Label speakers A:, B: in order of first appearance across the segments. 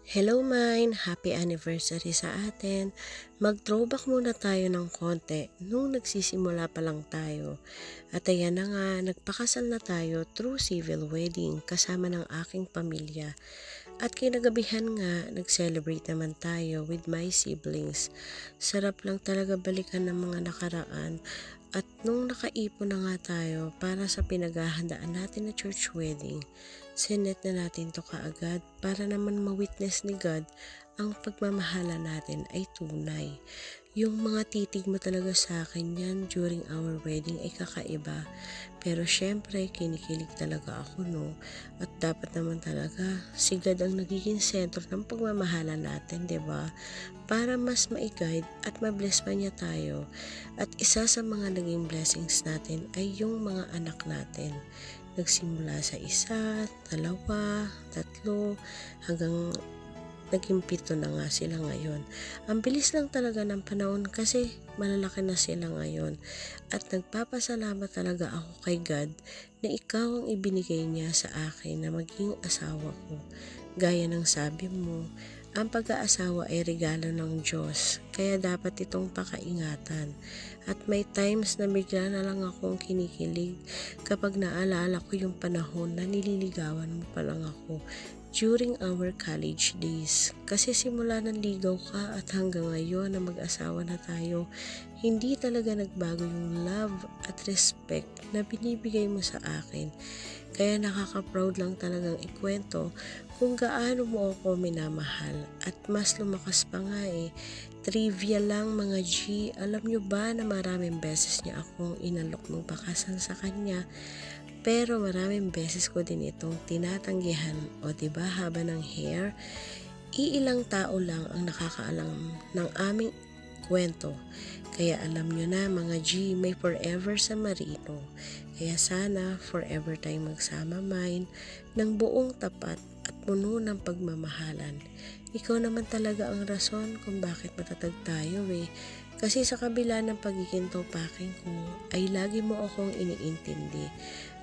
A: Hello mine! Happy anniversary sa atin! Mag-throwback muna tayo ng konti nung nagsisimula pa lang tayo. At ayan na nga, nagpakasal na tayo through civil wedding kasama ng aking pamilya. At kinagabihan nga, nag-celebrate naman tayo with my siblings. Sarap lang talaga balikan ng mga nakaraan. At nung nakaipon na nga tayo para sa pinaghahandaan natin na church wedding, sinet na natin to kaagad para naman ma-witness ni God ang pagmamahala natin ay tunay. Yung mga titig mo talaga sa akin yan during our wedding ay kakaiba. Pero syempre, kinikilig talaga ako, no? At dapat naman talaga, si God ang nagiging sentro ng pagmamahala natin, diba? Para mas ma-guide at ma-bless pa niya tayo. At isa sa mga naging blessings natin ay yung mga anak natin. Nagsimula sa 1, 2, 3, hanggang naging 7 na nga sila ngayon. Ang bilis lang talaga ng panahon kasi malalaki na sila ngayon. At nagpapasalamat talaga ako kay God na ikaw ang ibinigay niya sa akin na maging asawa ko. Gaya ng sabi mo, ang pag-aasawa ay regalo ng Diyos, kaya dapat itong pakaingatan. At may times na bigla na lang akong kinikilig kapag naalala ko yung panahon na nililigawan mo pa lang ako during our college days. Kasi simula ng ligaw ka at hanggang ngayon na mag-asawa na tayo, hindi talaga nagbago yung love at respect na binibigay mo sa akin. Kaya nakaka-proud lang talagang ikwento kung gaano mo ako minamahal. At mas lumakas pa nga Trivia lang mga G, alam nyo ba na maraming beses niya akong inalok ng bakasan sa kanya? Pero maraming beses ko din itong tinatanggihan. O diba, haba ng hair? Iilang tao lang ang nakakaalam ng aming kwento. Kaya alam nyo na mga G, may forever sa Marino. Kaya sana forever tayong magsama mine ng buong tapat at puno ng pagmamahalan. Ikaw naman talaga ang rason kung bakit matatag tayo Kasi sa kabila ng pagiging topaking ko, ay lagi mo akong iniintindi.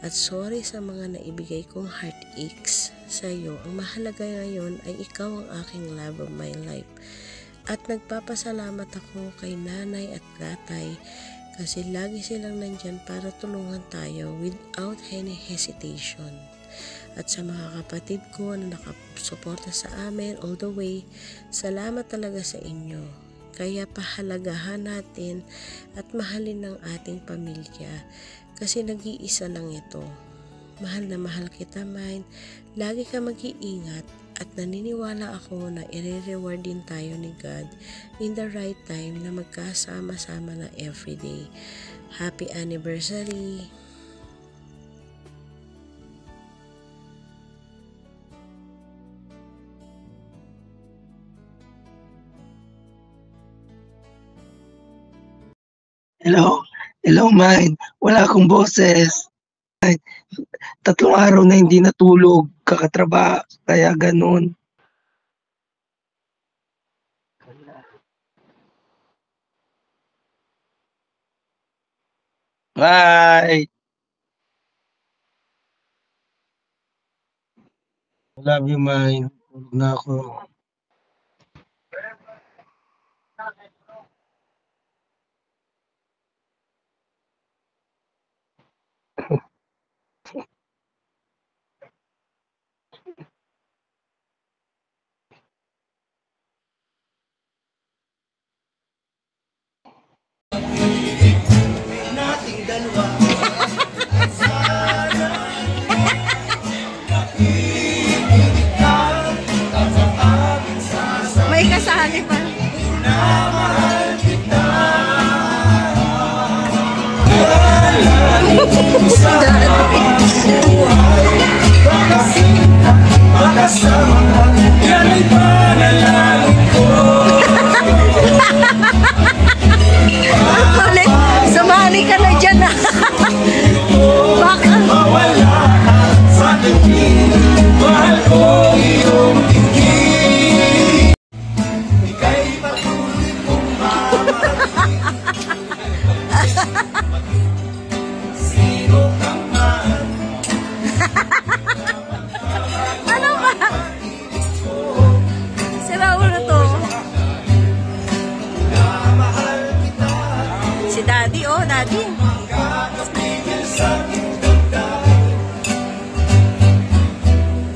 A: At sorry sa mga naibigay kong heartaches sa iyo. Ang mahalaga ngayon ay ikaw ang aking love of my life. At nagpapasalamat ako kay nanay at tatay kasi lagi silang nandyan para tulungan tayo without any hesitation. At sa mga kapatid ko na nakasuporta sa amin all the way, salamat talaga sa inyo. Kaya pahalagahan natin at mahalin ng ating pamilya kasi nag-iisa lang ito. Mahal na mahal kita, mine. Lagi ka mag-iingat at naniniwala ako na i-reward din tayo ni God in the right time na magkasama-sama na everyday. Happy anniversary!
B: Hello? Hello, mine. Wala akong boses. 3 araw na hindi natulog, kakatrabaho, kaya ganun. Bye! I love you, mine. Tulog na ako.
C: Nating dalawa.
D: May kasali pa.
C: Minamahal kita. Magkasama yan ay panalangin ko.
D: Sumali ka na dyan Baka
C: mawala sa tingin. Mahal ko iyong tingin. Ika'y patuloy kong sino kang man.
D: ano ba? Daddy.
C: Magkakapigil sa damdamin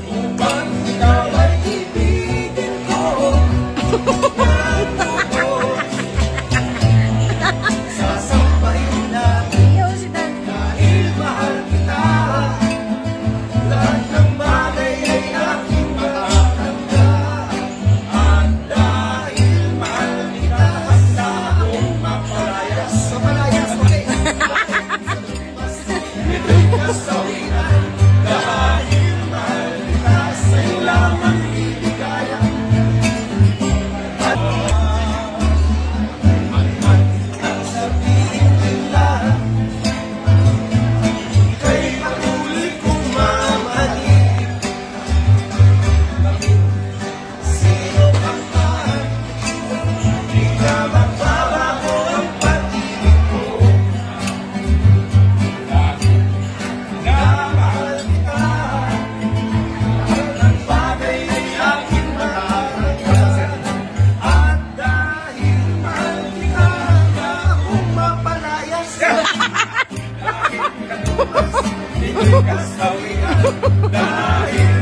C: upang ikaw ay ibigin ko ng lubos. Sasampayin natin
D: Iyaw si Daddy.
C: dahil mahal kita. Lahat ng bagay ay aking makakanda. At dahil mahal kita, handa akong mapalayas. Mapalayas, okay. Ito'y kasawian. Dahil mahal kita, sa'yo lamang liligaya. At ang sabihin nila, ika'y patuloy kong mamahalin. Sino ka man, di ka magbabago ang pag-ibig ko. Dahil namahal kita, lahat ng bagay ay aking makakagyan. At dahil mahal kita, handa akong mapalayas. Dahil katubas, ito'y kasawian. Dahil